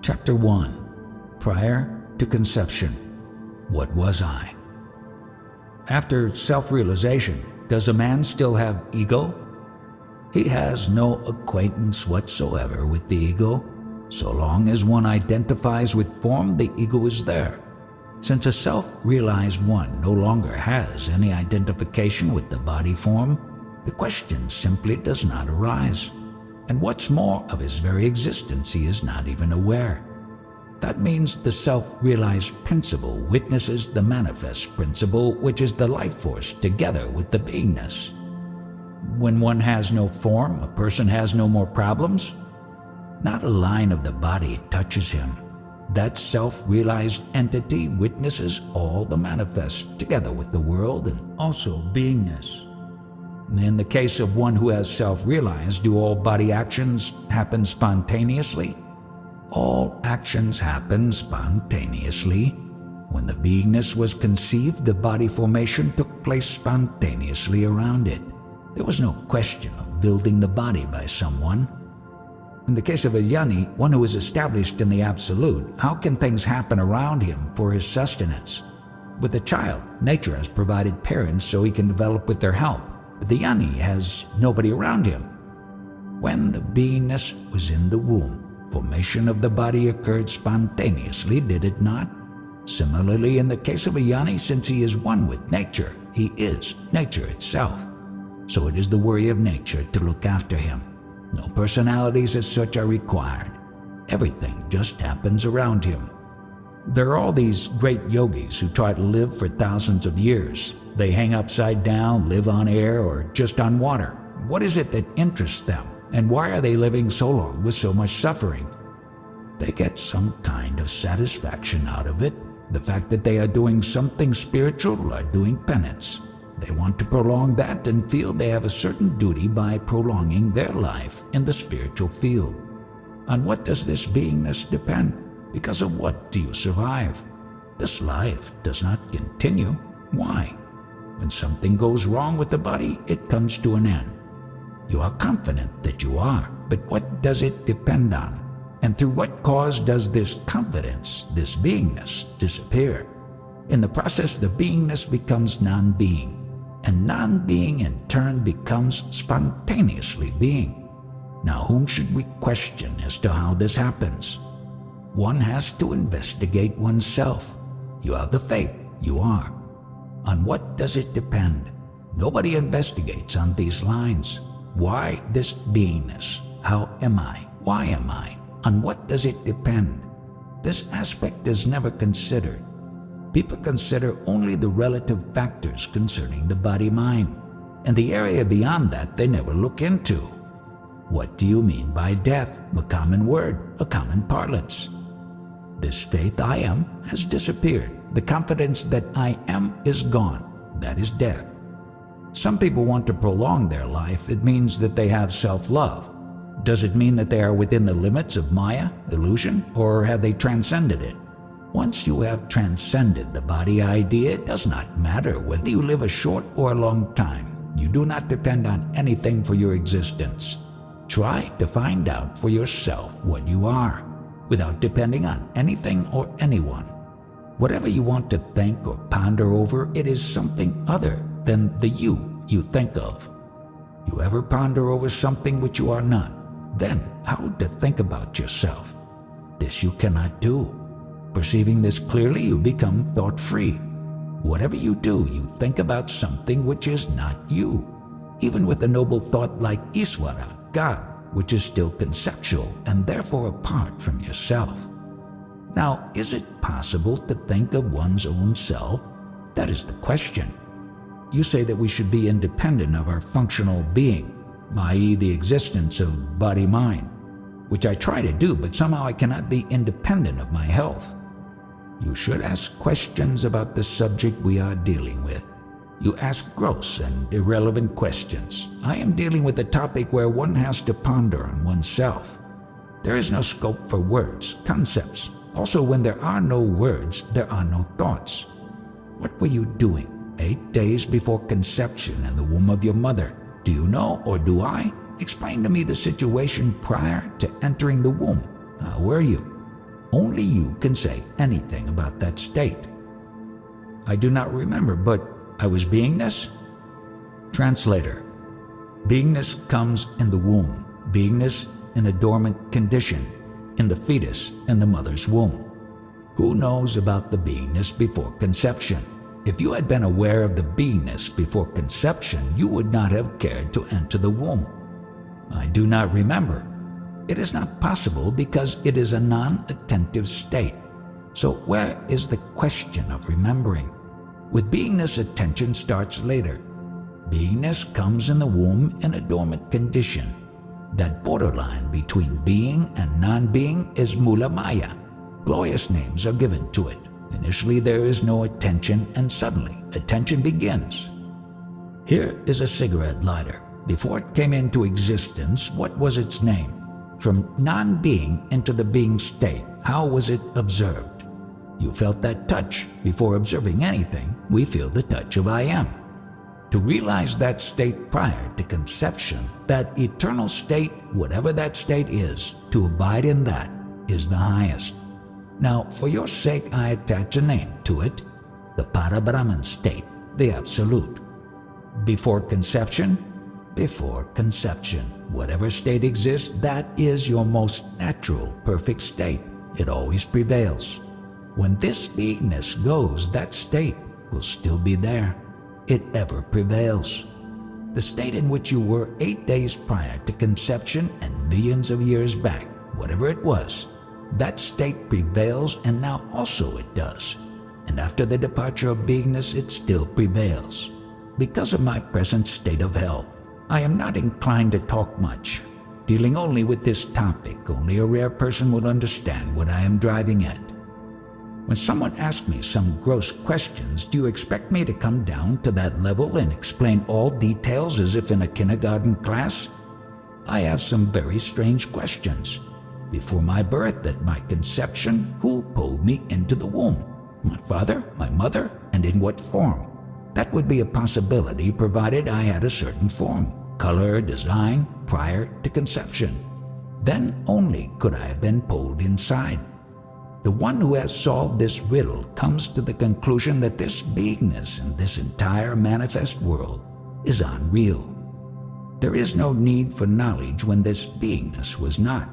Chapter 1. Prior to Conception. What was I? After self-realization, does a man still have ego? He has no acquaintance whatsoever with the ego. So long as one identifies with form, the ego is there. Since a self-realized one no longer has any identification with the body form, the question simply does not arise. And what's more, of his very existence he is not even aware. That means the self-realized principle witnesses the manifest principle, which is the life force, together with the beingness. When one has no form, a person has no more problems. Not a line of the body touches him. That self-realized entity witnesses all the manifest, together with the world and also beingness. In the case of one who has self-realized, do all body actions happen spontaneously? All actions happen spontaneously. When the beingness was conceived, the body formation took place spontaneously around it. There was no question of building the body by someone. In the case of a jnani, one who is established in the Absolute, how can things happen around him for his sustenance? With a child, nature has provided parents so he can develop with their help, but the jnani has nobody around him. When the beingness was in the womb, formation of the body occurred spontaneously, did it not? Similarly, in the case of a jnani, since he is one with nature, he is nature itself. So it is the worry of nature to look after him. No personalities as such are required. Everything just happens around him. There are all these great yogis who try to live for thousands of years. They hang upside down, live on air, or just on water. What is it that interests them? And why are they living so long with so much suffering? They get some kind of satisfaction out of it. The fact that they are doing something spiritual or doing penance. They want to prolong that and feel they have a certain duty by prolonging their life in the spiritual field. On what does this beingness depend? Because of what do you survive? This life does not continue. Why? When something goes wrong with the body, it comes to an end. You are confident that you are, but what does it depend on? And through what cause does this confidence, this beingness, disappear? In the process, the beingness becomes non-being, and non-being in turn becomes spontaneously being. Now, whom should we question as to how this happens? One has to investigate oneself. You have the faith, you are. On what does it depend? Nobody investigates on these lines. Why this beingness? How am I? Why am I? On what does it depend? This aspect is never considered. People consider only the relative factors concerning the body-mind, and the area beyond that they never look into. What do you mean by death? A common word, a common parlance. This faith I am has disappeared. The confidence that I am is gone. That is death. Some people want to prolong their life. It means that they have self-love. Does it mean that they are within the limits of Maya, illusion, or have they transcended it? Once you have transcended the body idea, it does not matter whether you live a short or a long time. You do not depend on anything for your existence. Try to find out for yourself what you are, without depending on anything or anyone. Whatever you want to think or ponder over, it is something other than the you think of. You ever ponder over something which you are not? Then how to think about yourself? This you cannot do. Perceiving this clearly, you become thought-free. Whatever you do, you think about something which is not you, even with a noble thought like Iswara, God, which is still conceptual and therefore apart from yourself. Now, is it possible to think of one's own self? That is the question. You say that we should be independent of our functional being, i.e. the existence of body-mind, which I try to do, but somehow I cannot be independent of my health. You should ask questions about the subject we are dealing with. You ask gross and irrelevant questions. I am dealing with a topic where one has to ponder on oneself. There is no scope for words, concepts. Also, when there are no words, there are no thoughts. What were you doing 8 days before conception in the womb of your mother? Do you know, or do I? Explain to me the situation prior to entering the womb. How were you? Only you can say anything about that state. I do not remember, but I was beingness? Translator. Beingness comes in the womb. Beingness in a dormant condition, in the fetus in the mother's womb. Who knows about the beingness before conception? If you had been aware of the beingness before conception, you would not have cared to enter the womb. I do not remember. It is not possible because it is a non-attentive state. So where is the question of remembering? With beingness, attention starts later. Beingness comes in the womb in a dormant condition. That borderline between being and non-being is Mula Maya. Glorious names are given to it. Initially there is no attention, and suddenly attention begins. Here is a cigarette lighter. Before it came into existence, what was its name? From non-being into the being state, how was it observed? You felt that touch. Before observing anything, we feel the touch of I am. To realize that state prior to conception, that eternal state, whatever that state is, to abide in that is the highest. Now, for your sake, I attach a name to it, the Parabrahman state, the Absolute. Before conception? Before conception. Whatever state exists, that is your most natural, perfect state. It always prevails. When this beingness goes, that state will still be there. It ever prevails. The state in which you were 8 days prior to conception and millions of years back, whatever it was, that state prevails, and now also it does. And after the departure of beingness, it still prevails. Because of my present state of health, I am not inclined to talk much. Dealing only with this topic, only a rare person will understand what I am driving at. When someone asks me some gross questions, do you expect me to come down to that level and explain all details as if in a kindergarten class? I have some very strange questions. Before my birth, at my conception, who pulled me into the womb? My father, my mother, and in what form? That would be a possibility provided I had a certain form, color, design, prior to conception. Then only could I have been pulled inside. The one who has solved this riddle comes to the conclusion that this beingness and this entire manifest world is unreal. There is no need for knowledge when this beingness was not.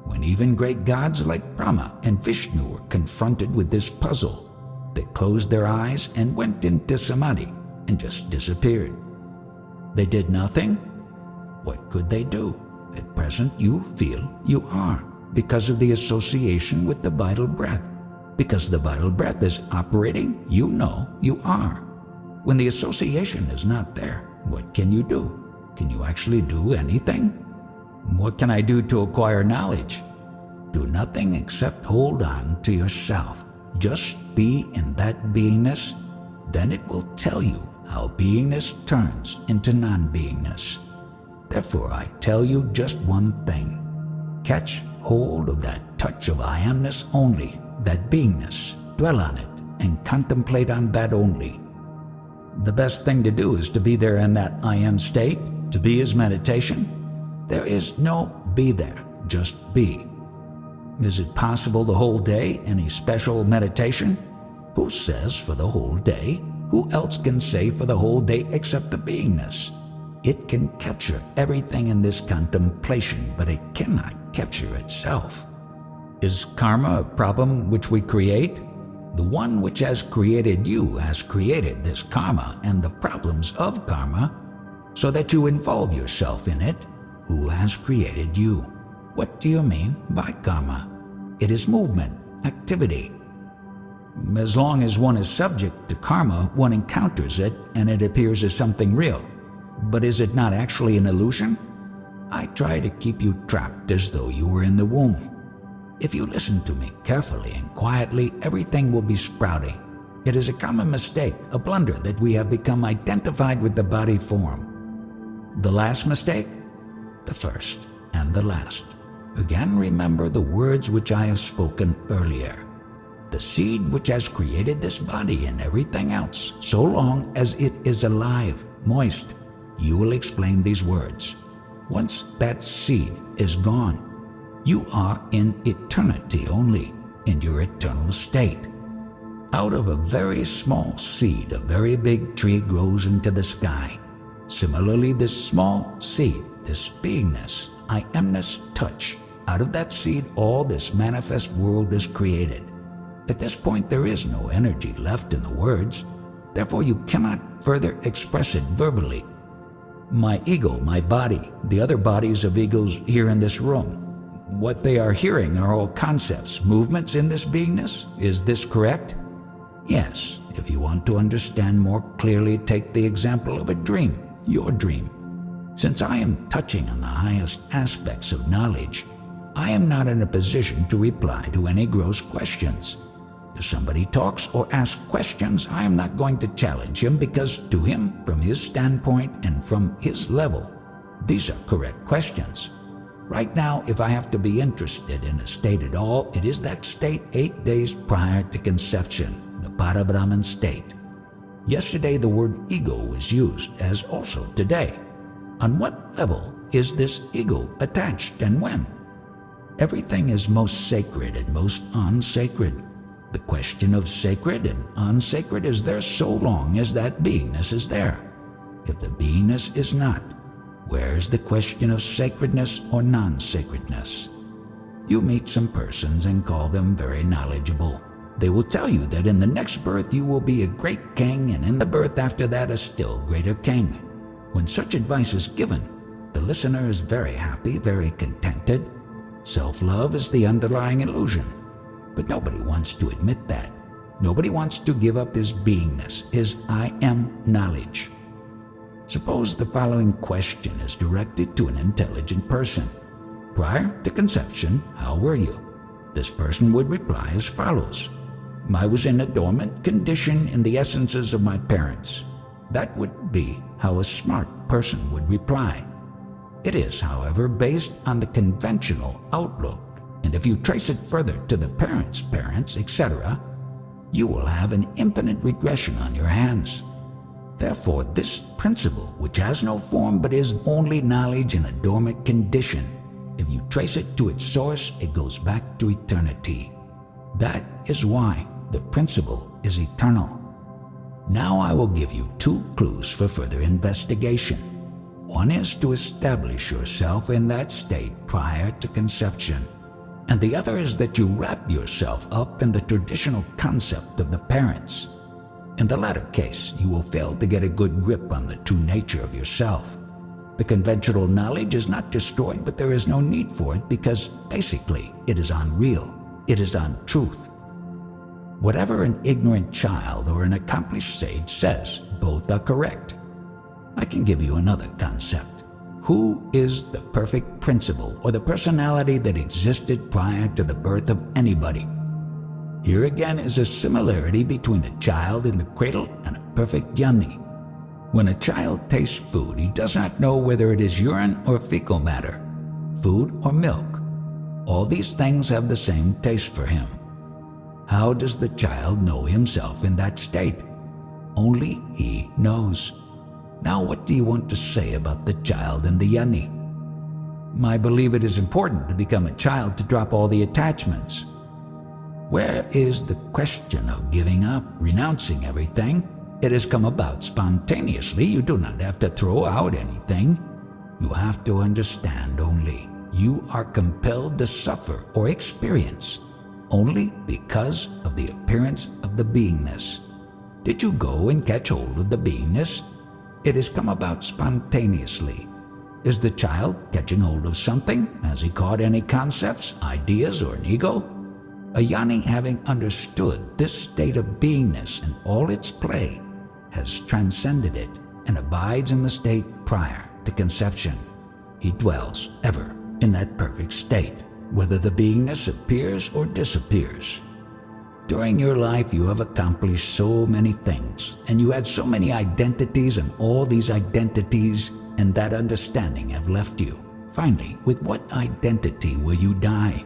When even great gods like Brahma and Vishnu were confronted with this puzzle, they closed their eyes and went into samadhi and just disappeared. They did nothing? What could they do? At present you feel you are, because of the association with the vital breath. Because the vital breath is operating, you know you are. When the association is not there, what can you do? Can you actually do anything? What can I do to acquire knowledge? Do nothing except hold on to yourself. Just be in that beingness. Then it will tell you how beingness turns into non-beingness. Therefore I tell you just one thing. Catch hold of that touch of I amness only, that beingness. Dwell on it and contemplate on that only. The best thing to do is to be there in that I am state. To be is meditation. There is no be there, just be. Is it possible the whole day, any special meditation? Who says for the whole day? Who else can say for the whole day except the beingness? It can capture everything in this contemplation, but it cannot capture itself. Is karma a problem which we create? The one which has created you has created this karma and the problems of karma, so that you involve yourself in it. Who has created you? What do you mean by karma? It is movement, activity. As long as one is subject to karma, one encounters it and it appears as something real. But is it not actually an illusion? I try to keep you trapped as though you were in the womb. If you listen to me carefully and quietly, everything will be sprouting. It is a common mistake, a blunder, that we have become identified with the body form. The last mistake? The first and the last. Again, remember the words which I have spoken earlier. The seed which has created this body and everything else, so long as it is alive, moist. You will explain these words. Once that seed is gone, you are in eternity only. in your eternal state. Out of a very small seed, a very big tree grows into the sky. Similarly, this small seed, this beingness, I amness touch, out of that seed all this manifest world is created. At this point there is no energy left in the words, therefore you cannot further express it verbally. My ego, my body, the other bodies of egos here in this room, what they are hearing are all concepts, movements in this beingness. Is this correct? Yes. If you want to understand more clearly, take the example of a dream, your dream. Since I am touching on the highest aspects of knowledge, I am not in a position to reply to any gross questions. If somebody talks or asks questions, I am not going to challenge him because to him, from his standpoint and from his level, these are correct questions. Right now, if I have to be interested in a state at all, it is that state 8 days prior to conception, the Parabrahman state. Yesterday the word ego was used, as also today. On what level is this ego attached and when? Everything is most sacred and most unsacred. The question of sacred and unsacred is there so long as that beingness is there. If the beingness is not, where is the question of sacredness or non-sacredness? You meet some persons and call them very knowledgeable. They will tell you that in the next birth you will be a great king, and in the birth after that a still greater king. When such advice is given, the listener is very happy, very contented. Self-love is the underlying illusion. But nobody wants to admit that. Nobody wants to give up his beingness, his I am knowledge. Suppose the following question is directed to an intelligent person. Prior to conception, how were you? This person would reply as follows. I was in a dormant condition in the essences of my parents. That would be how a smart person would reply. It is, however, based on the conventional outlook, and if you trace it further to the parents' etc., you will have an infinite regression on your hands. Therefore, this principle, which has no form but is only knowledge in a dormant condition, if you trace it to its source, it goes back to eternity. That is why the principle is eternal. Now I will give you 2 clues for further investigation. One is to establish yourself in that state prior to conception, and the other is that you wrap yourself up in the traditional concept of the parents. In the latter case, you will fail to get a good grip on the true nature of yourself. The conventional knowledge is not destroyed, but there is no need for it because, basically, it is unreal. It is untruth. Whatever an ignorant child or an accomplished sage says, both are correct. I can give you another concept. Who is the perfect principle or the personality that existed prior to the birth of anybody? Here again is a similarity between a child in the cradle and a perfect jnani. When a child tastes food, he does not know whether it is urine or fecal matter, food or milk. All these things have the same taste for him. How does the child know himself in that state? Only he knows. Now what do you want to say about the child and the jnani? I believe it is important to become a child to drop all the attachments. Where is the question of giving up, renouncing everything? It has come about spontaneously. You do not have to throw out anything. You have to understand only. You are compelled to suffer or experience only because of the appearance of the beingness. Did you go and catch hold of the beingness? It has come about spontaneously. Is the child catching hold of something? Has he caught any concepts, ideas, or an ego? A jnani, having understood this state of beingness and all its play, has transcended it and abides in the state prior to conception. He dwells ever in that perfect state, whether the beingness appears or disappears. During your life you have accomplished so many things, and you had so many identities, and all these identities and that understanding have left you. Finally, with what identity will you die?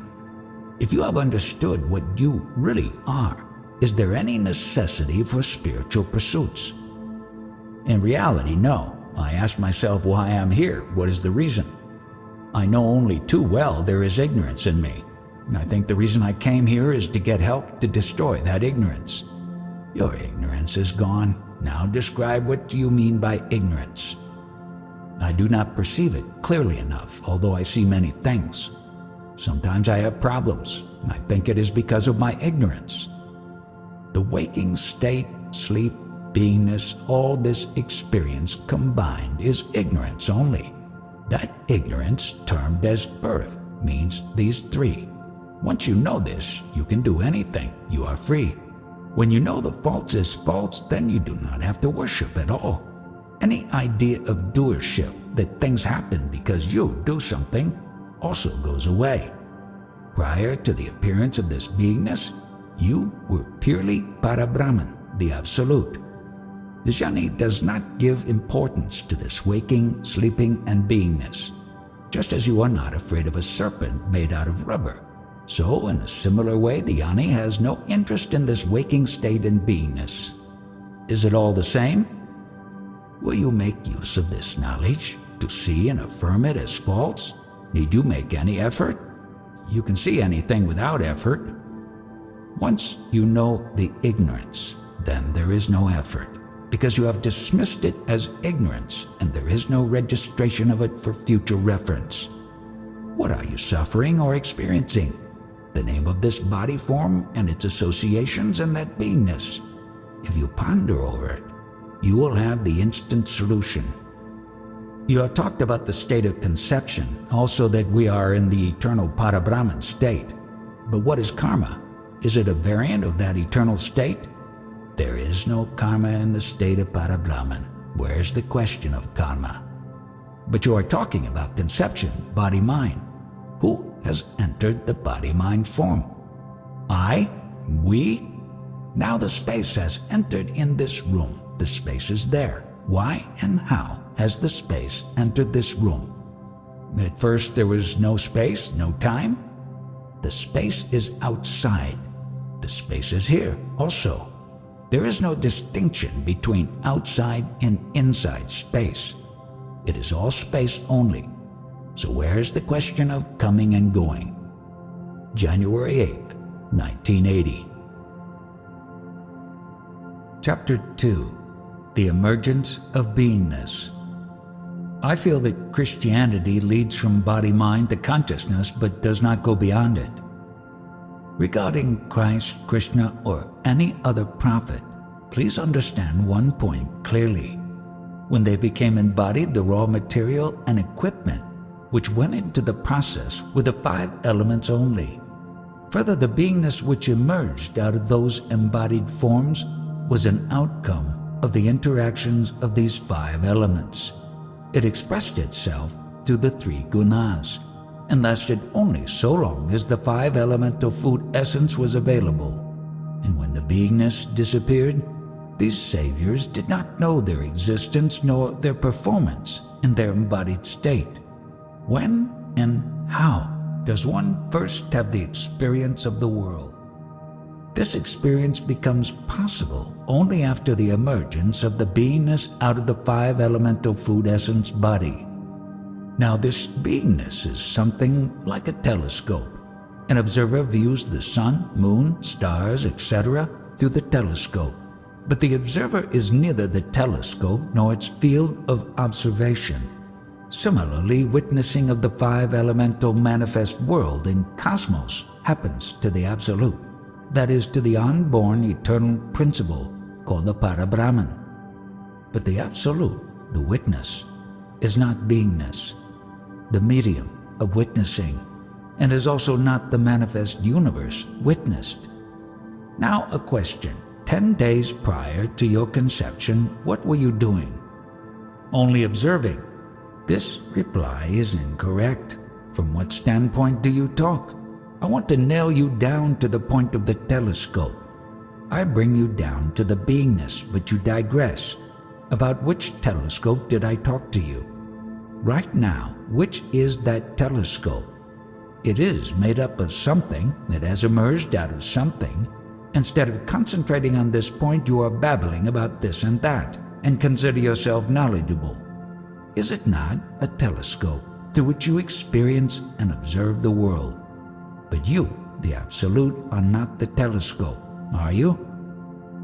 If you have understood what you really are, is there any necessity for spiritual pursuits? In reality, no. I ask myself why I am here. What is the reason? I know only too well there is ignorance in me. I think the reason I came here is to get help to destroy that ignorance. Your ignorance is gone. Now describe what you mean by ignorance. I do not perceive it clearly enough, although I see many things. Sometimes I have problems. I think it is because of my ignorance. The waking state, sleep, beingness, all this experience combined is ignorance only. That ignorance, termed as birth, means these three. Once you know this, you can do anything. You are free. When you know the false is false, then you do not have to worship at all. Any idea of doership, that things happen because you do something, also goes away. Prior to the appearance of this beingness, you were purely Parabrahman, the Absolute. The Jhana does not give importance to this waking, sleeping, and beingness. Just as you are not afraid of a serpent made out of rubber, so in a similar way the Jnani has no interest in this waking state and beingness. Is it all the same? Will you make use of this knowledge to see and affirm it as false? Need you make any effort? You can see anything without effort. Once you know the ignorance, then there is no effort, because you have dismissed it as ignorance, and there is no registration of it for future reference. What are you suffering or experiencing? The name of this body form and its associations and that beingness. If you ponder over it, you will have the instant solution. You have talked about the state of conception, also that we are in the eternal Parabrahman state. But what is karma? Is it a variant of that eternal state? There is no karma in the state of Parabrahman. Where's the question of karma? But you are talking about conception, body-mind. Who has entered the body-mind form? I? We? Now the space has entered in this room. The space is there. Why and how has the space entered this room? At first there was no space, no time. The space is outside. The space is here also. There is no distinction between outside and inside space. It is all space only. So where is the question of coming and going? January 8th, 1980. Chapter 2. The Emergence of Beingness. I feel that Christianity leads from body-mind to consciousness but does not go beyond it. Regarding Christ, Krishna, or any other prophet, please understand one point clearly. When they became embodied, the raw material and equipment which went into the process were the 5 elements only. Further, the beingness which emerged out of those embodied forms was an outcome of the interactions of these 5 elements. It expressed itself through the 3 gunas, and lasted only so long as the 5 elemental food essence was available. And when the beingness disappeared, these saviors did not know their existence nor their performance in their embodied state. When and how does one first have the experience of the world? This experience becomes possible only after the emergence of the beingness out of the 5 elemental food essence body. Now this beingness is something like a telescope. An observer views the sun, moon, stars, etc. through the telescope. But the observer is neither the telescope nor its field of observation. Similarly, witnessing of the 5 elemental manifest world in cosmos happens to the Absolute, that is, to the unborn eternal principle called the Parabrahman. But the Absolute, the witness, is not beingness, the medium of witnessing, and is also not the manifest universe witnessed. Now a question. 10 days prior to your conception, what were you doing? Only observing. This reply is incorrect. From what standpoint do you talk? I want to nail you down to the point of the telescope. I bring you down to the beingness, but you digress. About which telescope did I talk to you? Right now, which is that telescope? It is made up of something that has emerged out of something. Instead of concentrating on this point, you are babbling about this and that, and consider yourself knowledgeable. Is it not a telescope through which you experience and observe the world? But you the Absolute, are not the telescope, are you?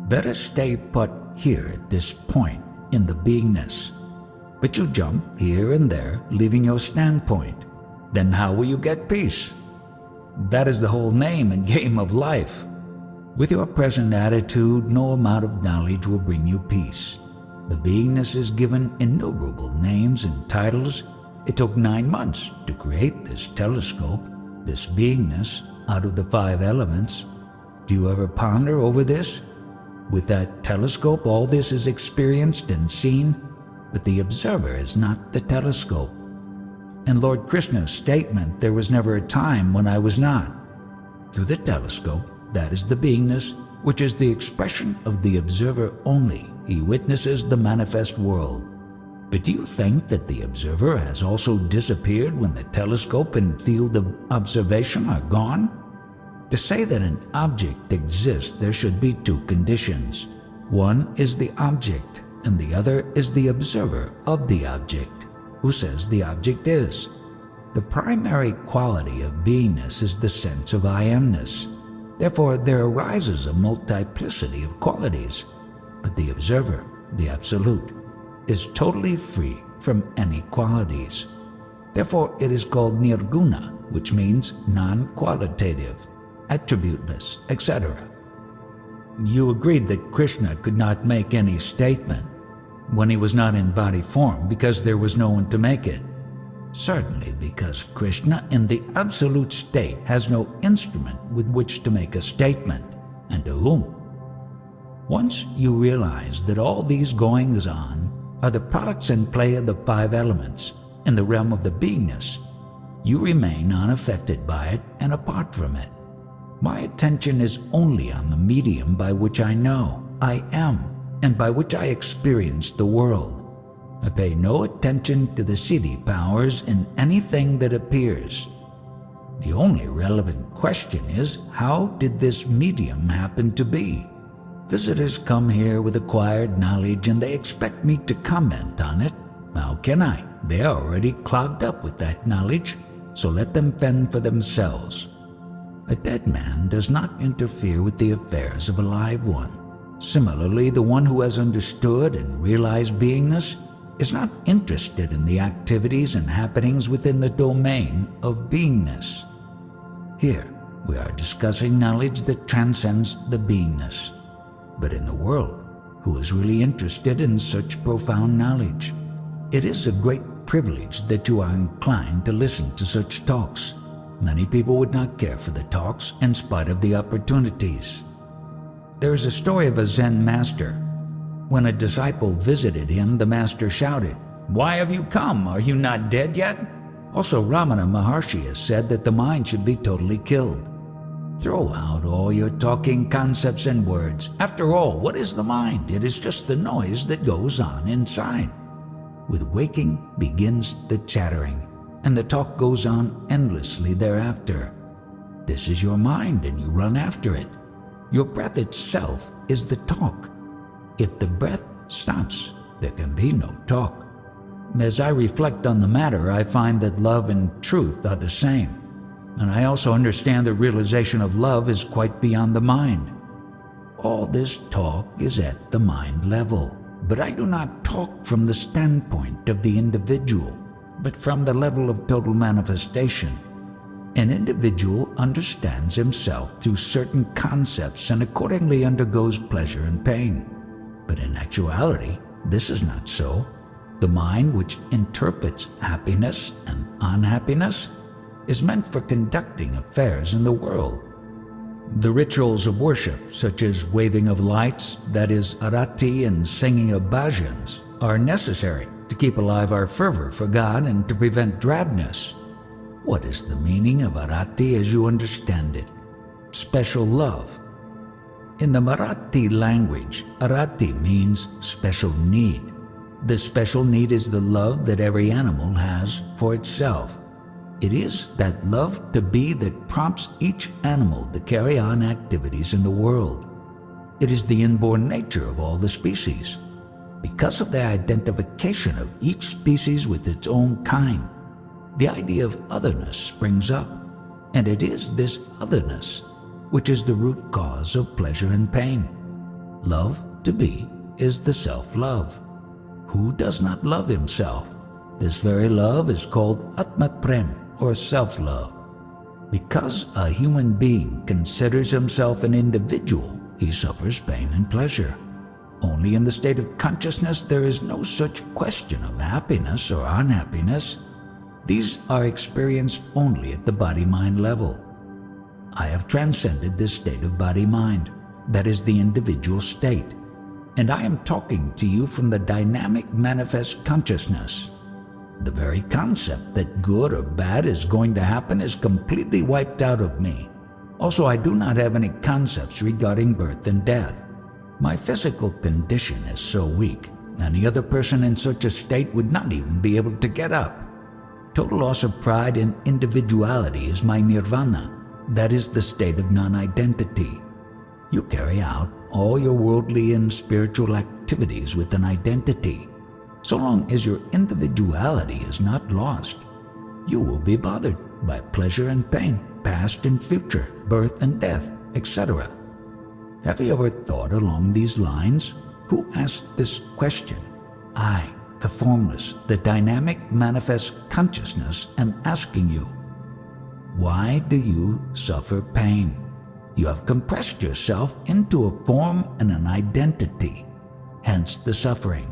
Better stay put here at this point in the beingness. But you jump here and there, leaving your standpoint. Then how will you get peace? That is the whole name and game of life. With your present attitude, no amount of knowledge will bring you peace. The beingness is given innumerable names and titles. It took 9 months to create this telescope, this beingness, out of the 5 elements. Do you ever ponder over this? With that telescope, all this is experienced and seen, but the observer is not the telescope. In Lord Krishna's statement, there was never a time when I was not. Through the telescope, that is the beingness, which is the expression of the observer only. He witnesses the manifest world. But do you think that the observer has also disappeared when the telescope and field of observation are gone? To say that an object exists, there should be 2 conditions. One is the object, and the other is the observer of the object, who says the object is. The primary quality of beingness is the sense of I amness. Therefore, there arises a multiplicity of qualities. But the observer, the Absolute, is totally free from any qualities. Therefore, it is called nirguna, which means non-qualitative, attributeless, etc. You agreed that Krishna could not make any statement when he was not in body form because there was no one to make it. Certainly, because Krishna in the absolute state has no instrument with which to make a statement, and to whom? Once you realize that all these goings-on are the products and play of the 5 elements in the realm of the beingness, you remain unaffected by it and apart from it. My attention is only on the medium by which I know, I am, and by which I experience the world. I pay no attention to the siddhi powers in anything that appears. The only relevant question is, how did this medium happen to be? Visitors come here with acquired knowledge and they expect me to comment on it. How can I? They are already clogged up with that knowledge, so let them fend for themselves. A dead man does not interfere with the affairs of a live one. Similarly, the one who has understood and realized beingness is not interested in the activities and happenings within the domain of beingness. Here, we are discussing knowledge that transcends the beingness. But in the world, who is really interested in such profound knowledge? It is a great privilege that you are inclined to listen to such talks. Many people would not care for the talks in spite of the opportunities. There is a story of a Zen master. When a disciple visited him, the master shouted, "Why have you come? Are you not dead yet?" Also, Ramana Maharshi has said that the mind should be totally killed. Throw out all your talking concepts and words. After all, what is the mind? It is just the noise that goes on inside. With waking begins the chattering, and the talk goes on endlessly thereafter. This is your mind, and you run after it. Your breath itself is the talk. If the breath stops, there can be no talk. As I reflect on the matter, I find that love and truth are the same. And I also understand the realization of love is quite beyond the mind. All this talk is at the mind level, but I do not talk from the standpoint of the individual, but from the level of total manifestation. An individual understands himself through certain concepts and accordingly undergoes pleasure and pain. But in actuality, this is not so. The mind which interprets happiness and unhappiness is meant for conducting affairs in the world. The rituals of worship, such as waving of lights, that is arati, and singing of bhajans, are necessary to keep alive our fervor for God and to prevent drabness. What is the meaning of arati as you understand it? Special love. In the Marathi language, arati means special need. The special need is the love that every animal has for itself. It is that love to be that prompts each animal to carry on activities in the world. It is the inborn nature of all the species. Because of the identification of each species with its own kind, the idea of otherness springs up. And it is this otherness which is the root cause of pleasure and pain. Love to be is the self-love. Who does not love himself? This very love is called Atma Prem, or self-love. Because a human being considers himself an individual, he suffers pain and pleasure. Only in the state of consciousness there is no such question of happiness or unhappiness. These are experienced only at the body-mind level. I have transcended this state of body-mind, that is the individual state, and I am talking to you from the dynamic manifest consciousness. The very concept that good or bad is going to happen is completely wiped out of me. Also, I do not have any concepts regarding birth and death. My physical condition is so weak, any other person in such a state would not even be able to get up. Total loss of pride and individuality is my nirvana. That is the state of non-identity. You carry out all your worldly and spiritual activities with an identity. So long as your individuality is not lost, you will be bothered by pleasure and pain, past and future, birth and death, etc. Have you ever thought along these lines? Who asked this question? I, the formless, the dynamic manifest consciousness, am asking you. Why do you suffer pain? You have compressed yourself into a form and an identity, hence the suffering.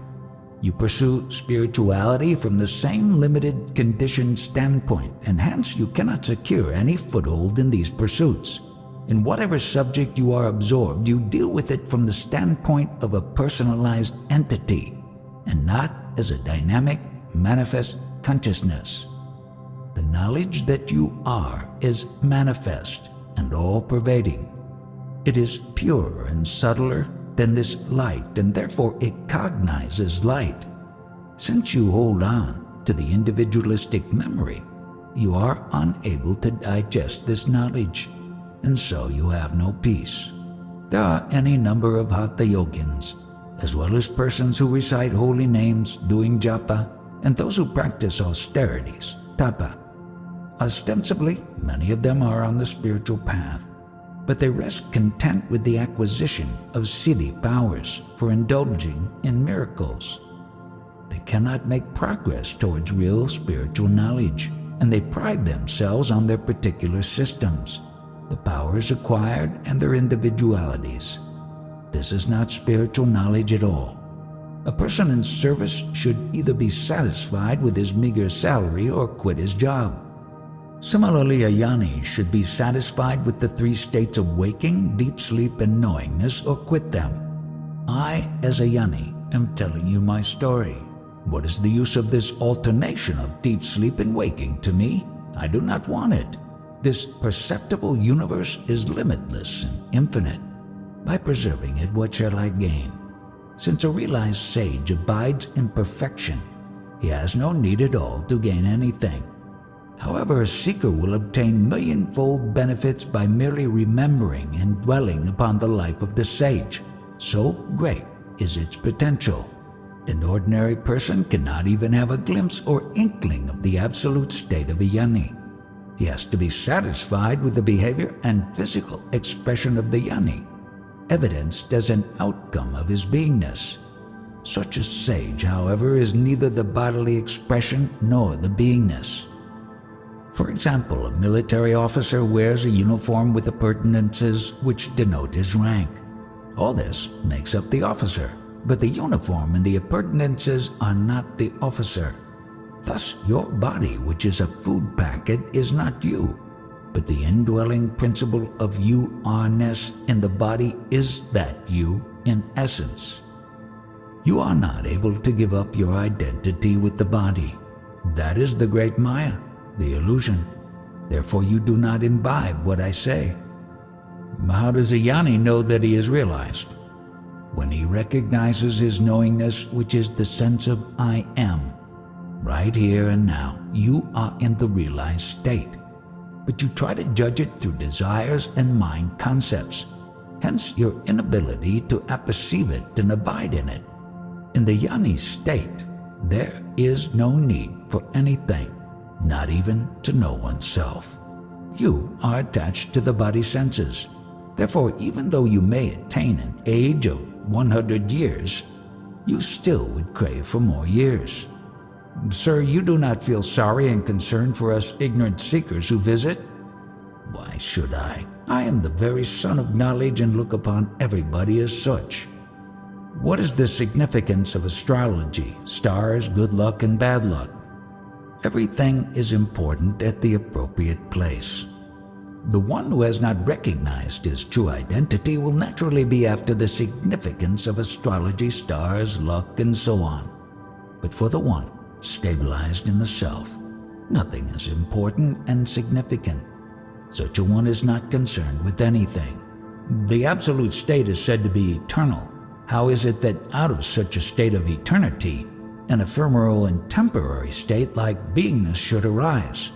You pursue spirituality from the same limited conditioned standpoint, and hence you cannot secure any foothold in these pursuits. In whatever subject you are absorbed, you deal with it from the standpoint of a personalized entity, and not as a dynamic, manifest consciousness. The knowledge that you are is manifest and all-pervading. It is purer and subtler than this light, and therefore it cognizes light. Since you hold on to the individualistic memory, you are unable to digest this knowledge, and so you have no peace. There are any number of Hatha yogins, as well as persons who recite holy names, doing japa, and those who practice austerities, tapa. Ostensibly, many of them are on the spiritual path, but they rest content with the acquisition of siddhi powers for indulging in miracles. They cannot make progress towards real spiritual knowledge, and they pride themselves on their particular systems, the powers acquired and their individualities. This is not spiritual knowledge at all. A person in service should either be satisfied with his meager salary or quit his job. Similarly, a jnani should be satisfied with the three states of waking, deep sleep, and knowingness, or quit them. I, as a jnani, am telling you my story. What is the use of this alternation of deep sleep and waking to me? I do not want it. This perceptible universe is limitless and infinite. By preserving it, what shall I gain? Since a realized sage abides in perfection, he has no need at all to gain anything. However, a seeker will obtain millionfold benefits by merely remembering and dwelling upon the life of the sage. So great is its potential. An ordinary person cannot even have a glimpse or inkling of the absolute state of a jnani. He has to be satisfied with the behavior and physical expression of the jnani, evidenced as an outcome of his beingness. Such a sage, however, is neither the bodily expression nor the beingness. For example, a military officer wears a uniform with appurtenances which denote his rank. All this makes up the officer, but the uniform and the appurtenances are not the officer. Thus, your body, which is a food packet, is not you, but the indwelling principle of you-are-ness in the body is that you in essence. You are not able to give up your identity with the body. That is the great Maya, the illusion. Therefore you do not imbibe what I say. How does a jnani know that he is realized? When he recognizes his knowingness, which is the sense of I am. Right here and now, you are in the realized state, but you try to judge it through desires and mind concepts, hence your inability to apperceive it and abide in it. In the jnani state, there is no need for anything, not even to know oneself. You are attached to the body senses. Therefore, even though you may attain an age of 100 years, you still would crave for more years. Sir, you do not feel sorry and concerned for us ignorant seekers who visit? Why should I? I am the very sun of knowledge and look upon everybody as such. What is the significance of astrology, stars, good luck, and bad luck? Everything is important at the appropriate place. The one who has not recognized his true identity will naturally be after the significance of astrology, stars, luck, and so on. But for the one stabilized in the self, nothing is important and significant. Such a one is not concerned with anything. The absolute state is said to be eternal. How is it that out of such a state of eternity, an ephemeral and temporary state like beingness should arise?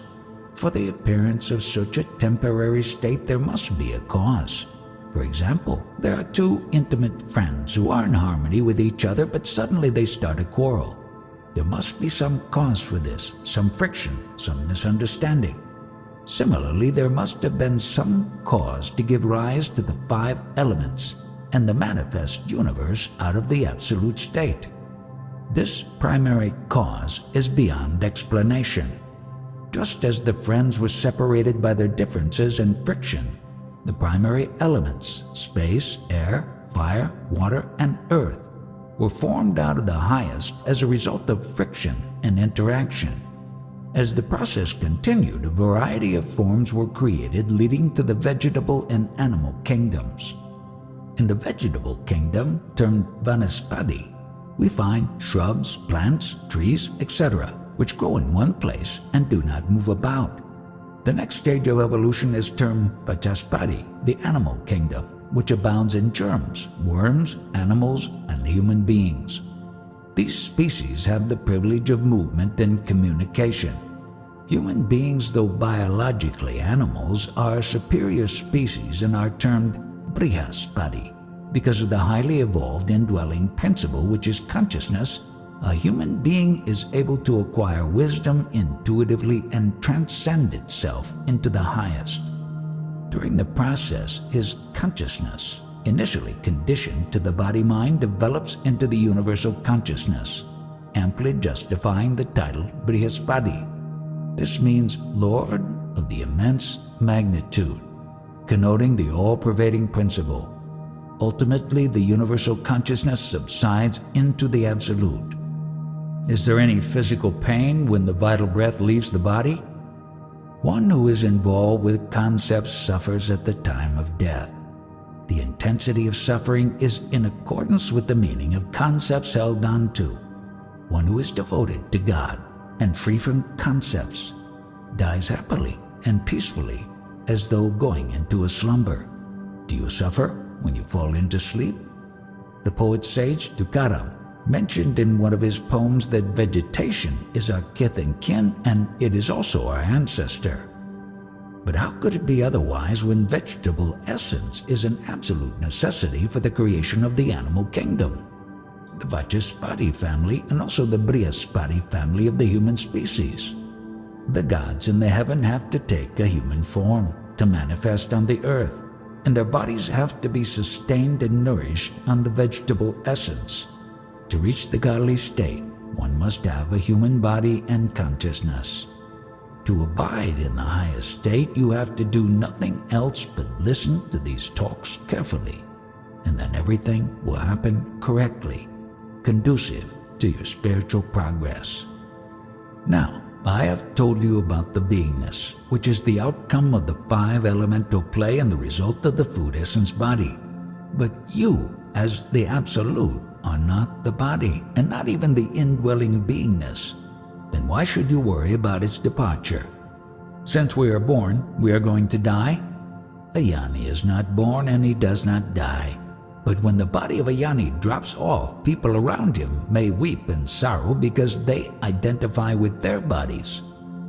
For the appearance of such a temporary state, there must be a cause. For example, there are two intimate friends who are in harmony with each other, but suddenly they start a quarrel. There must be some cause for this, some friction, some misunderstanding. Similarly, there must have been some cause to give rise to the 5 elements and the manifest universe out of the absolute state. This primary cause is beyond explanation. Just as the friends were separated by their differences and friction, the primary elements, space, air, fire, water, and earth, were formed out of the highest as a result of friction and interaction. As the process continued, a variety of forms were created, leading to the vegetable and animal kingdoms. In the vegetable kingdom, termed Vanaspati, we find shrubs, plants, trees, etc., which grow in one place and do not move about. The next stage of evolution is termed Vachaspati, the animal kingdom, which abounds in germs, worms, animals, and human beings. These species have the privilege of movement and communication. Human beings, though biologically animals, are a superior species and are termed Brihaspati. Because of the highly evolved indwelling principle, which is consciousness, a human being is able to acquire wisdom intuitively and transcend itself into the highest. During the process, his consciousness, initially conditioned to the body-mind, develops into the universal consciousness, amply justifying the title Brihaspati. This means Lord of the immense magnitude, connoting the all-pervading principle. Ultimately, the universal consciousness subsides into the absolute. Is there any physical pain when the vital breath leaves the body? One who is involved with concepts suffers at the time of death. The intensity of suffering is in accordance with the meaning of concepts held on to. One who is devoted to God and free from concepts dies happily and peacefully as though going into a slumber. Do you suffer when you fall into sleep? The poet sage Tukaram mentioned in one of his poems that vegetation is our kith and kin, and it is also our ancestor. But how could it be otherwise when vegetable essence is an absolute necessity for the creation of the animal kingdom, the Vachaspati family, and also the Brihaspati family of the human species? The gods in the heaven have to take a human form to manifest on the earth, and their bodies have to be sustained and nourished on the vegetable essence. To reach the godly state, one must have a human body and consciousness. To abide in the highest state, you have to do nothing else but listen to these talks carefully, and then everything will happen correctly, conducive to your spiritual progress. Now, I have told you about the beingness, which is the outcome of the 5 elemental play and the result of the food essence body. But you, as the Absolute, are not the body, and not even the indwelling beingness. Then why should you worry about its departure? Since we are born, we are going to die? A yoni is not born and he does not die. But when the body of a yoni drops off, people around him may weep in sorrow because they identify with their bodies.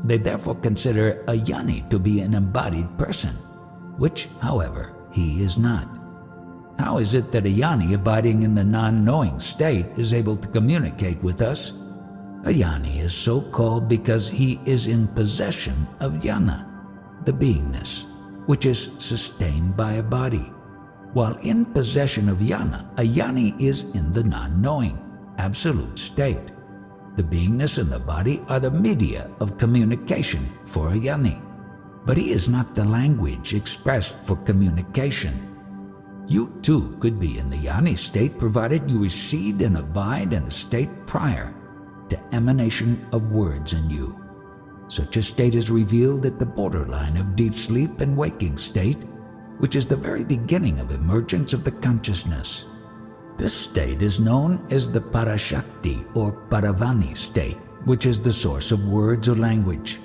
They therefore consider a yoni to be an embodied person, which, however, he is not. How is it that a yoni abiding in the non-knowing state is able to communicate with us? A yoni is so called because he is in possession of jnana. the beingness, which is sustained by a body. While in possession of jhana, a jnani is in the non-knowing, absolute state. The beingness and the body are the media of communication for a jnani, but he is not the language expressed for communication. You too could be in the jnani state provided you recede and abide in a state prior to emanation of words in you. Such a state is revealed at the borderline of deep sleep and waking state, which is the very beginning of emergence of the consciousness. This state is known as the Parashakti or Paravani state, which is the source of words or language.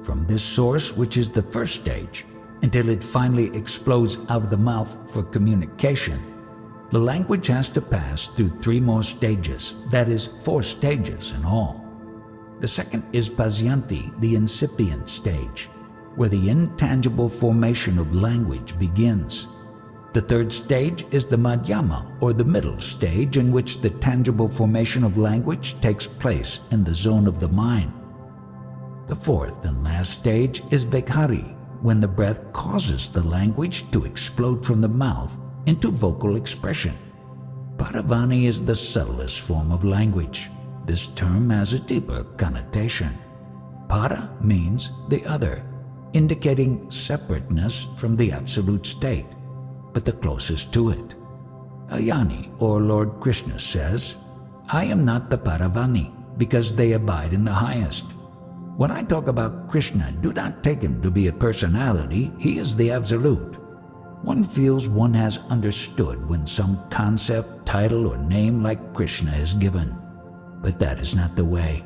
From this source, which is the first stage, until it finally explodes out of the mouth for communication, the language has to pass through 3 more stages, that is, 4 stages in all. The second is Pasyanti, the incipient stage, where the intangible formation of language begins. The third stage is the Madhyama, or the middle stage, in which the tangible formation of language takes place in the zone of the mind. The fourth and last stage is Vekhari, when the breath causes the language to explode from the mouth into vocal expression. Paravani is the subtlest form of language. This term has a deeper connotation. Para means the other, indicating separateness from the absolute state, but the closest to it. A jnani, or Lord Krishna, says, "I am not the Paravani, because they abide in the highest." When I talk about Krishna, do not take him to be a personality. He is the absolute. One feels one has understood when some concept, title, or name like Krishna is given. But that is not the way.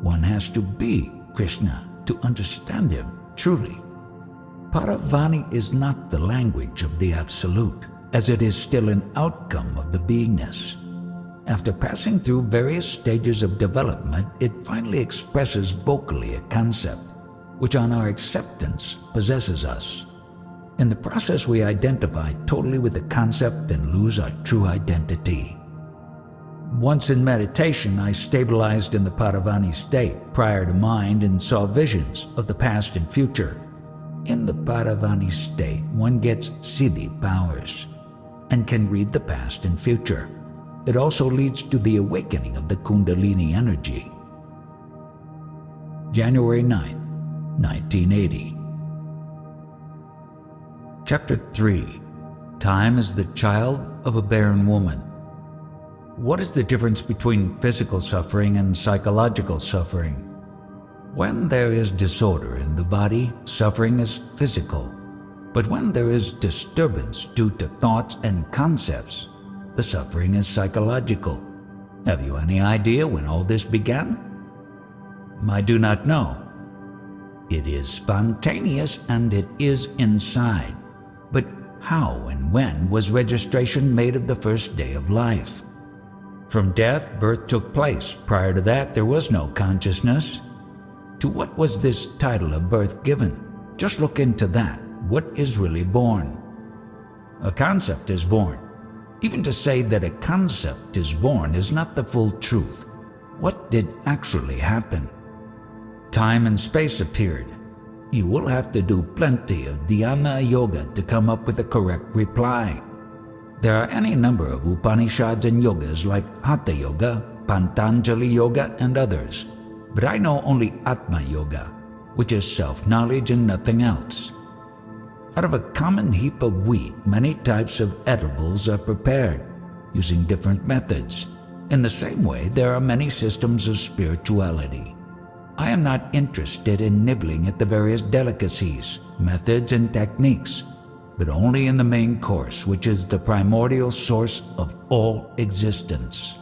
One has to be Krishna to understand him truly. Paravani is not the language of the Absolute, as it is still an outcome of the beingness. After passing through various stages of development, it finally expresses vocally a concept, which on our acceptance possesses us. In the process, we identify totally with the concept and lose our true identity. Once in meditation, I stabilized in the Paravani state prior to mind and saw visions of the past and future. In the Paravani state, one gets siddhi powers and can read the past and future. It also leads to the awakening of the Kundalini energy. January 9, 1980. Chapter 3. Time is the child of a barren woman. What is the difference between physical suffering and psychological suffering? When there is disorder in the body, suffering is physical. But when there is disturbance due to thoughts and concepts, the suffering is psychological. Have you any idea when all this began? I do not know. It is spontaneous and it is inside. But how and when was registration made of the first day of life? From death, birth took place. Prior to that, there was no consciousness. To what was this title of birth given? Just look into that. What is really born? A concept is born. Even to say that a concept is born is not the full truth. What did actually happen? Time and space appeared. You will have to do plenty of dhyana yoga to come up with a correct reply. There are any number of Upanishads and yogas like Hatha Yoga, Pantanjali Yoga, and others. But I know only Atma Yoga, which is self-knowledge and nothing else. Out of a common heap of wheat, many types of edibles are prepared, using different methods. In the same way, there are many systems of spirituality. I am not interested in nibbling at the various delicacies, methods, and techniques, but only in the main course, which is the primordial source of all existence.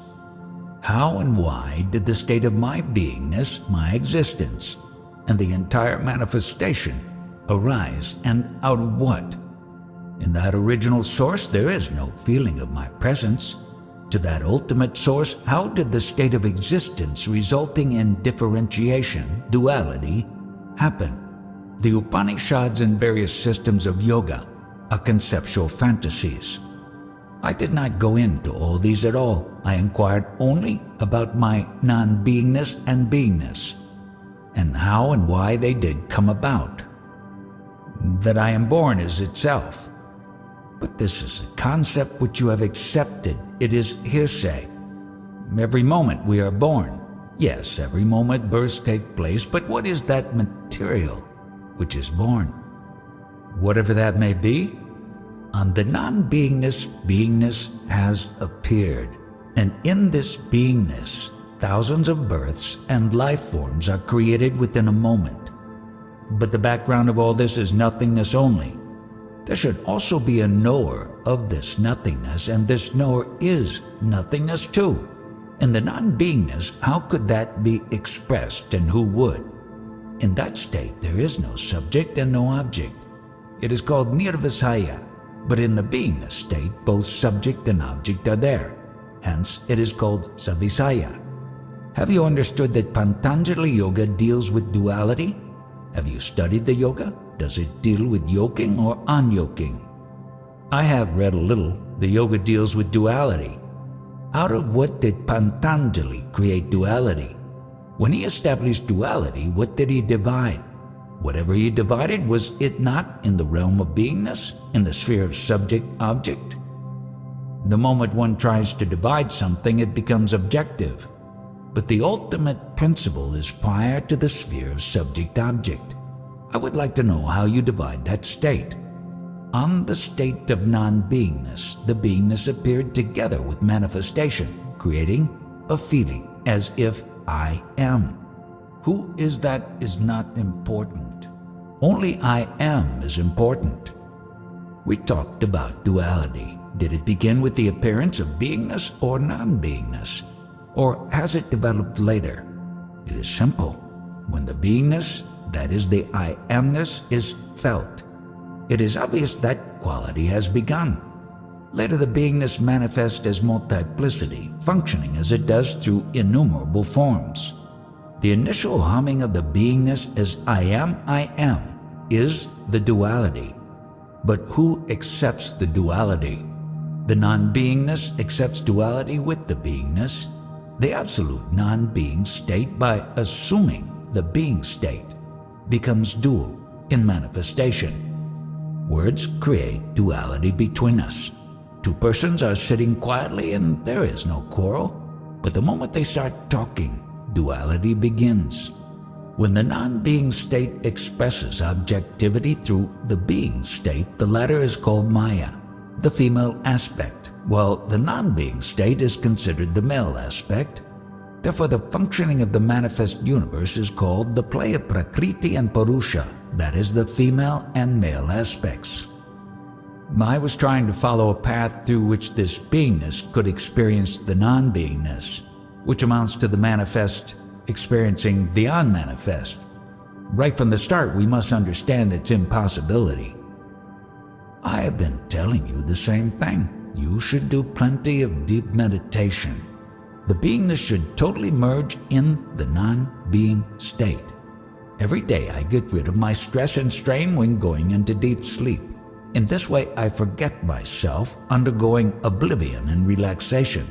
How and why did the state of my beingness, my existence, and the entire manifestation arise, and out of what? In that original source, there is no feeling of my presence. To that ultimate source, how did the state of existence resulting in differentiation, duality, happen? The Upanishads and various systems of yoga are conceptual fantasies. I did not go into all these at all. I inquired only about my non-beingness and beingness, and how and why they did come about. that I am born is itself. But this is a concept which you have accepted. It is hearsay. Every moment we are born. Yes, every moment births take place, but what is that material which is born? Whatever that may be, on the non-beingness, beingness has appeared. And in this beingness, thousands of births and life forms are created within a moment. But the background of all this is nothingness only. There should also be a knower of this nothingness, and this knower is nothingness too. In the non-beingness, how could that be expressed, and who would? In that state, there is no subject and no object. It is called nirvisaya, but in the beingness state, both subject and object are there. Hence, it is called savisaya. Have you understood that Patanjali Yoga deals with duality? Have you studied the yoga? Does it deal with yoking or unyoking? I have read a little. The yoga deals with duality. Out of what did Patanjali create duality? When he established duality, what did he divide? Whatever he divided, was it not in the realm of beingness, in the sphere of subject-object? The moment one tries to divide something, it becomes objective. But the ultimate principle is prior to the sphere of subject-object. I would like to know how you divide that state. On the state of non-beingness, the beingness appeared together with manifestation, creating a feeling as if I am. Who is that is not important. Only I am is important. We talked about duality. Did it begin with the appearance of beingness or non-beingness? Or has it developed later? It is simple. When the beingness, that is the I amness, is felt, it is obvious that quality has begun. Later the beingness manifests as multiplicity, functioning as it does through innumerable forms. The initial humming of the beingness as I am, is the duality. But who accepts the duality? The non-beingness accepts duality with the beingness, the absolute non-being state, by assuming the being state, becomes dual in manifestation. Words create duality between us. Two persons are sitting quietly and there is no quarrel, but the moment they start talking, duality begins. When the non-being state expresses objectivity through the being state, the latter is called Maya, the female aspect, while the non-being state is considered the male aspect. Therefore, the functioning of the manifest universe is called the play of Prakriti and Purusha, that is, the female and male aspects. I was trying to follow a path through which this beingness could experience the non-beingness, which amounts to the manifest experiencing the unmanifest. Right from the start, we must understand its impossibility. I have been telling you the same thing. You should do plenty of deep meditation. The beingness should totally merge in the non-being state. Every day I get rid of my stress and strain when going into deep sleep. In this way I forget myself, undergoing oblivion and relaxation.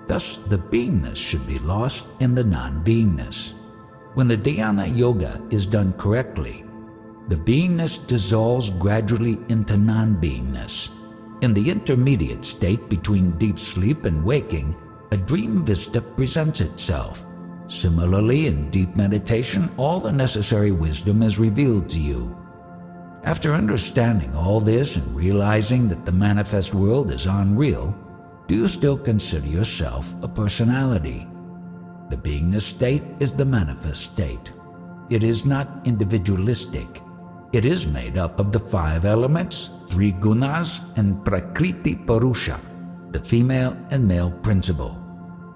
Thus the beingness should be lost in the non-beingness. When the dhyana yoga is done correctly, the beingness dissolves gradually into non-beingness. In the intermediate state between deep sleep and waking, a dream vista presents itself. Similarly, in deep meditation, all the necessary wisdom is revealed to you. After understanding all this and realizing that the manifest world is unreal, do you still consider yourself a personality? The beingness state is the manifest state. It is not individualistic. It is made up of the 5 elements, 3 gunas, and Prakriti Purusha, the female and male principle.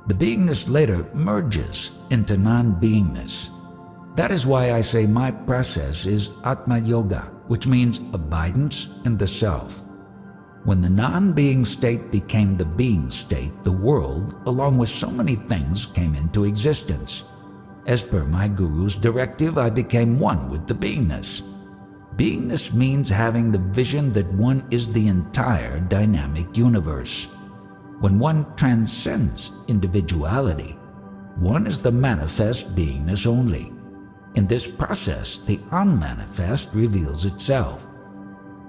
The beingness later merges into non-beingness. That is why I say my process is Atma Yoga, which means abidance in the self. When the non-being state became the being state, the world, along with so many things, came into existence. As per my guru's directive, I became one with the beingness. Beingness means having the vision that one is the entire dynamic universe. When one transcends individuality, one is the manifest beingness only. In this process, the unmanifest reveals itself.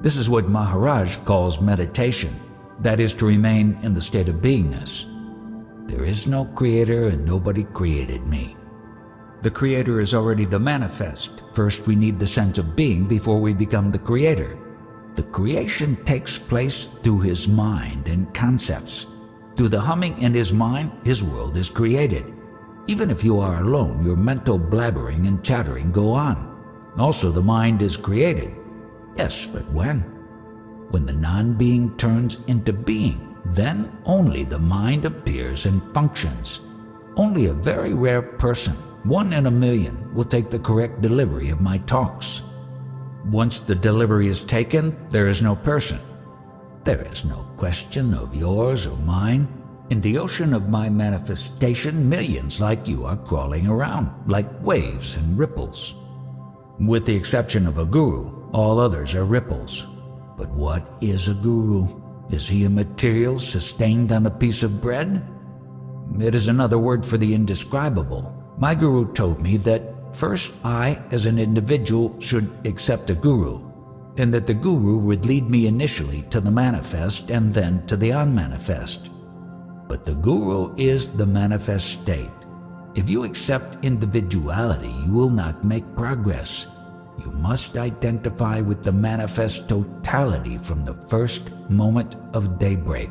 This is what Maharaj calls meditation, that is to remain in the state of beingness. There is no creator and nobody created me. The creator is already the manifest. First we need the sense of being before we become the creator. The creation takes place through his mind and concepts. Through the humming in his mind, his world is created. Even if you are alone, your mental blabbering and chattering go on. Also, the mind is created. Yes, but when? When the non-being turns into being, then only the mind appears and functions. Only a very rare person, 1 in a million, will take the correct delivery of my talks. Once the delivery is taken, there is no person. There is no question of yours or mine. In the ocean of my manifestation, millions like you are crawling around, like waves and ripples. With the exception of a guru, all others are ripples. But what is a guru? Is he a material sustained on a piece of bread? It is another word for the indescribable. My guru told me that first I, as an individual, should accept a guru, and that the guru would lead me initially to the manifest and then to the unmanifest. But the guru is the manifest state. If you accept individuality, you will not make progress. You must identify with the manifest totality from the first moment of daybreak.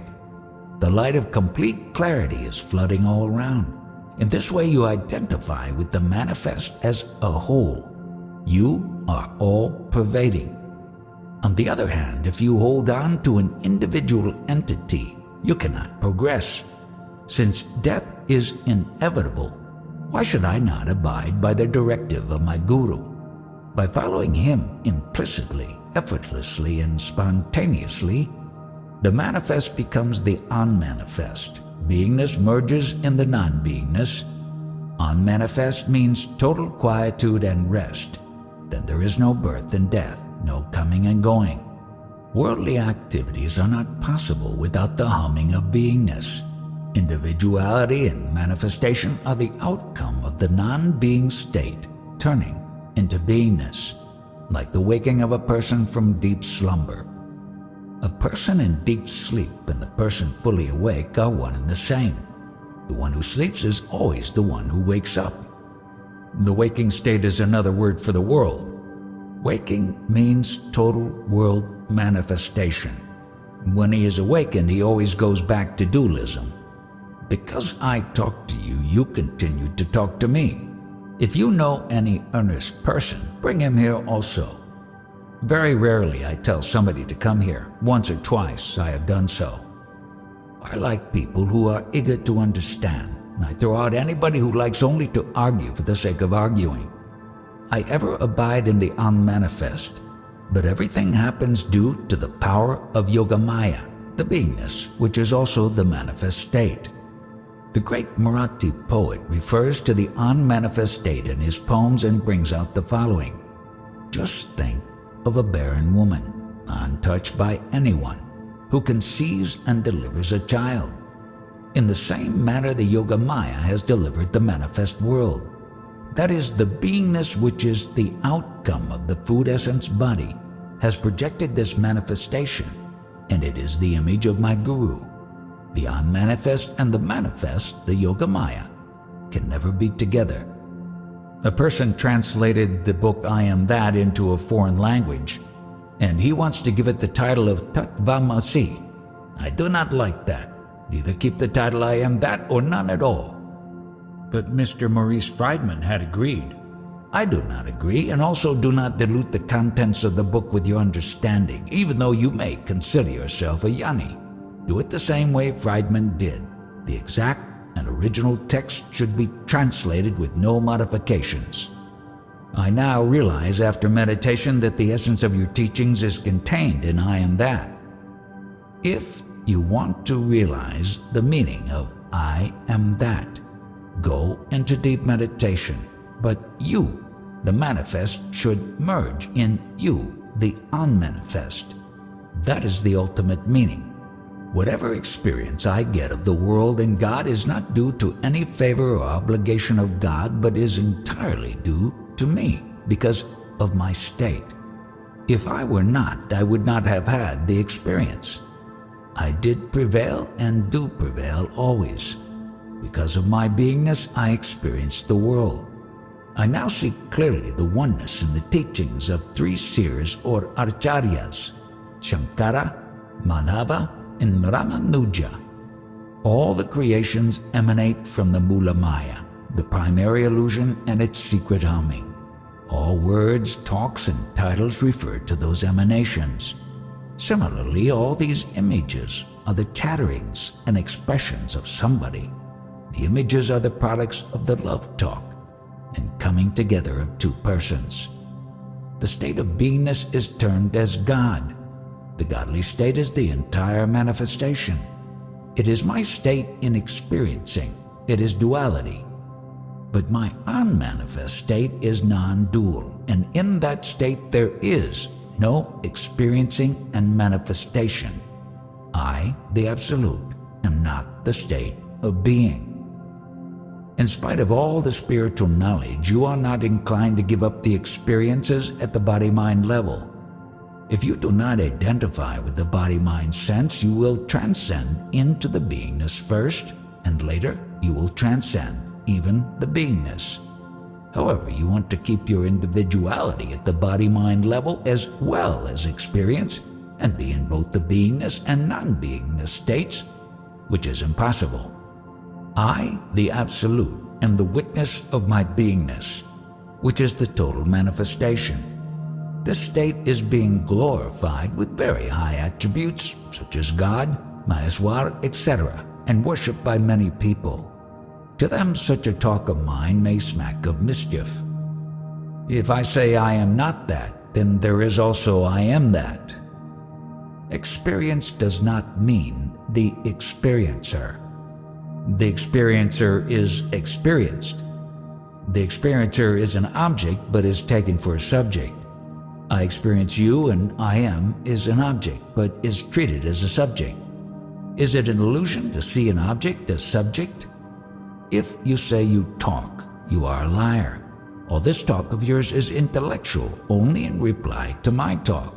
The light of complete clarity is flooding all around. In this way you identify with the manifest as a whole. You are all-pervading. On the other hand, if you hold on to an individual entity, you cannot progress. Since death is inevitable, why should I not abide by the directive of my guru? By following him implicitly, effortlessly, and spontaneously, the manifest becomes the unmanifest. Beingness merges in the non-beingness. Unmanifest means total quietude and rest. Then there is no birth and death, no coming and going. Worldly activities are not possible without the humming of beingness. Individuality and manifestation are the outcome of the non-being state turning into beingness, like the waking of a person from deep slumber. A person in deep sleep and the person fully awake are one and the same. The one who sleeps is always the one who wakes up. The waking state is another word for the world. Waking means total world manifestation. When he is awakened, he always goes back to dualism. Because I talk to you, you continue to talk to me. If you know any earnest person, bring him here also. Very rarely I tell somebody to come here. Once or twice I have done so. I like people who are eager to understand. I throw out anybody who likes only to argue for the sake of arguing. I ever abide in the unmanifest, but everything happens due to the power of Yogamaya, the beingness, which is also the manifest state. The great Marathi poet refers to the unmanifest state in his poems and brings out the following. Just think of a barren woman, untouched by anyone, who conceives and delivers a child. In the same manner the Yogamaya has delivered the manifest world. That is, the beingness which is the outcome of the food essence body has projected this manifestation, and it is the image of my guru. The unmanifest and the manifest, the Yogamaya, can never be together. A person translated the book I Am That into a foreign language, and he wants to give it the title of Tattvamasi. I do not like that. Either keep the title I Am That or none at all. But Mr. Maurice Friedman had agreed. I do not agree, and also do not dilute the contents of the book with your understanding, even though you may consider yourself a Jnani. Do it the same way Friedman did. The exact and original text should be translated with no modifications. I now realize after meditation that the essence of your teachings is contained in I Am That. If you want to realize the meaning of I Am That, go into deep meditation, but you, the manifest, should merge in you, the unmanifest. That is the ultimate meaning. Whatever experience I get of the world and God is not due to any favor or obligation of God, but is entirely due to me because of my state. If I were not, I would not have had the experience. I did prevail and do prevail always. Because of my beingness, I experienced the world. I now see clearly the oneness in the teachings of three seers or acharyas, Shankara, Madhava, and Ramanuja. All the creations emanate from the Mula Maya, the primary illusion and its secret humming. All words, talks, and titles refer to those emanations. Similarly, all these images are the chatterings and expressions of somebody. The images are the products of the love talk and coming together of two persons. The state of beingness is termed as God. The godly state is the entire manifestation. It is my state in experiencing. It is duality. But my unmanifest state is non-dual, and in that state there is no experiencing and manifestation. I, the Absolute, am not the state of being. In spite of all the spiritual knowledge, you are not inclined to give up the experiences at the body-mind level. If you do not identify with the body-mind sense, you will transcend into the beingness first, and later you will transcend even the beingness. However, you want to keep your individuality at the body-mind level as well as experience, and be in both the beingness and non-beingness states, which is impossible. I, the Absolute, am the witness of my beingness, which is the total manifestation. This state is being glorified with very high attributes, such as God, Maheshwar, etc., and worshipped by many people. To them, such a talk of mine may smack of mischief. If I say I am not that, then there is also I am that. Experience does not mean the experiencer. The experiencer is experienced. The experiencer is an object but is taken for a subject. I experience you and I am is an object but is treated as a subject. Is it an illusion to see an object as subject? If you say you talk, you are a liar. All this talk of yours is intellectual only in reply to my talk.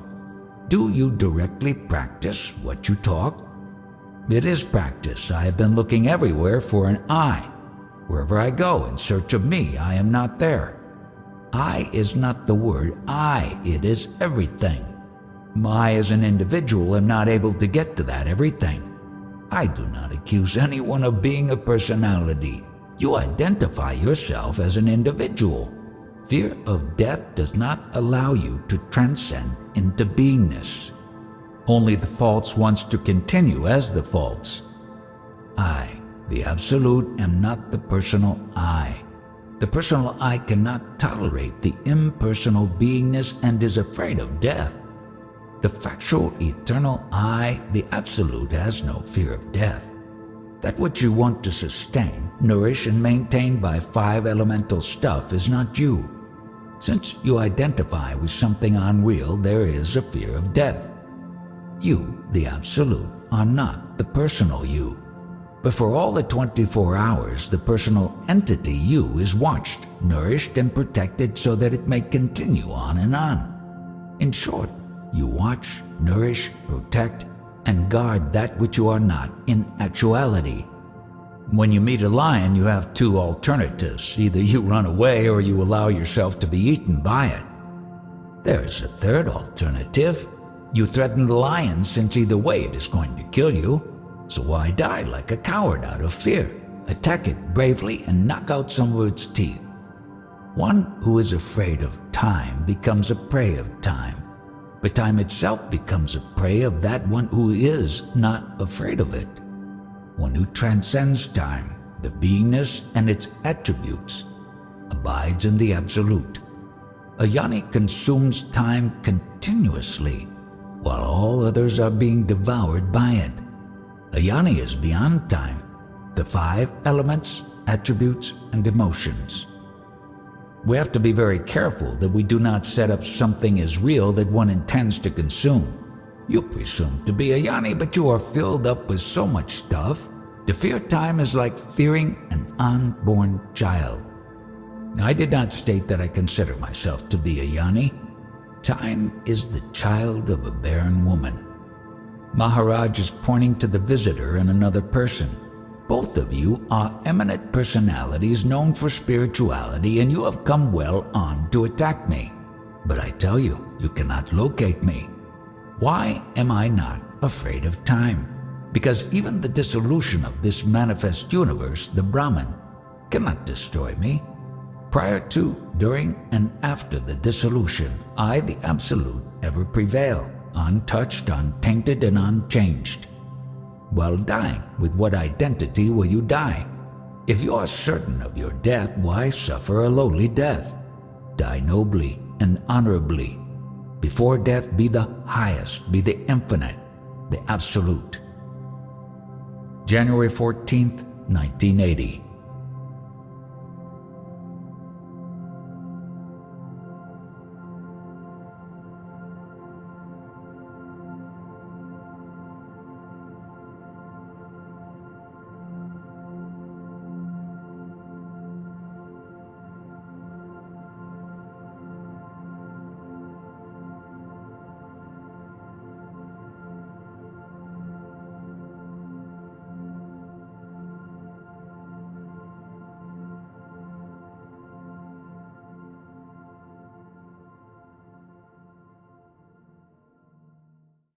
Do you directly practice what you talk? It is practice. I have been looking everywhere for an I. Wherever I go in search of me, I am not there. I is not the word I, it is everything. I as an individual am not able to get to that everything. I do not accuse anyone of being a personality. You identify yourself as an individual. Fear of death does not allow you to transcend into beingness. Only the false wants to continue as the false. I, the Absolute, am not the personal I. The personal I cannot tolerate the impersonal beingness and is afraid of death. The factual eternal I, the Absolute, has no fear of death. That which you want to sustain, nourish, and maintain by five elemental stuff is not you. Since you identify with something unreal, there is a fear of death. You, the Absolute, are not the personal you. But for all the 24 hours, the personal entity you is watched, nourished, and protected so that it may continue on and on. In short, you watch, nourish, protect, and guard that which you are not in actuality. When you meet a lion, you have two alternatives. Either you run away or you allow yourself to be eaten by it. There is a third alternative. You threaten the lion since either way it is going to kill you. So why die like a coward out of fear? Attack it bravely and knock out some of its teeth. One who is afraid of time becomes a prey of time. But time itself becomes a prey of that one who is not afraid of it. One who transcends time, the beingness and its attributes, abides in the Absolute. A yoni consumes time continuously, while all others are being devoured by it. A yoni is beyond time, the five elements, attributes, and emotions. We have to be very careful that we do not set up something as real that one intends to consume. You presume to be a yoni, but you are filled up with so much stuff. To fear time is like fearing an unborn child. I did not state that I consider myself to be a yoni. Time is the child of a barren woman. Maharaj is pointing to the visitor and another person. Both of you are eminent personalities known for spirituality, and you have come well on to attack me. But I tell you, you cannot locate me. Why am I not afraid of time? Because even the dissolution of this manifest universe, the Brahman, cannot destroy me. Prior to, during, and after the dissolution, I, the Absolute, ever prevail, untouched, untainted, and unchanged. While dying, with what identity will you die? If you are certain of your death, why suffer a lowly death? Die nobly and honorably. Before death, be the highest, be the infinite, the Absolute. January 14th, 1980.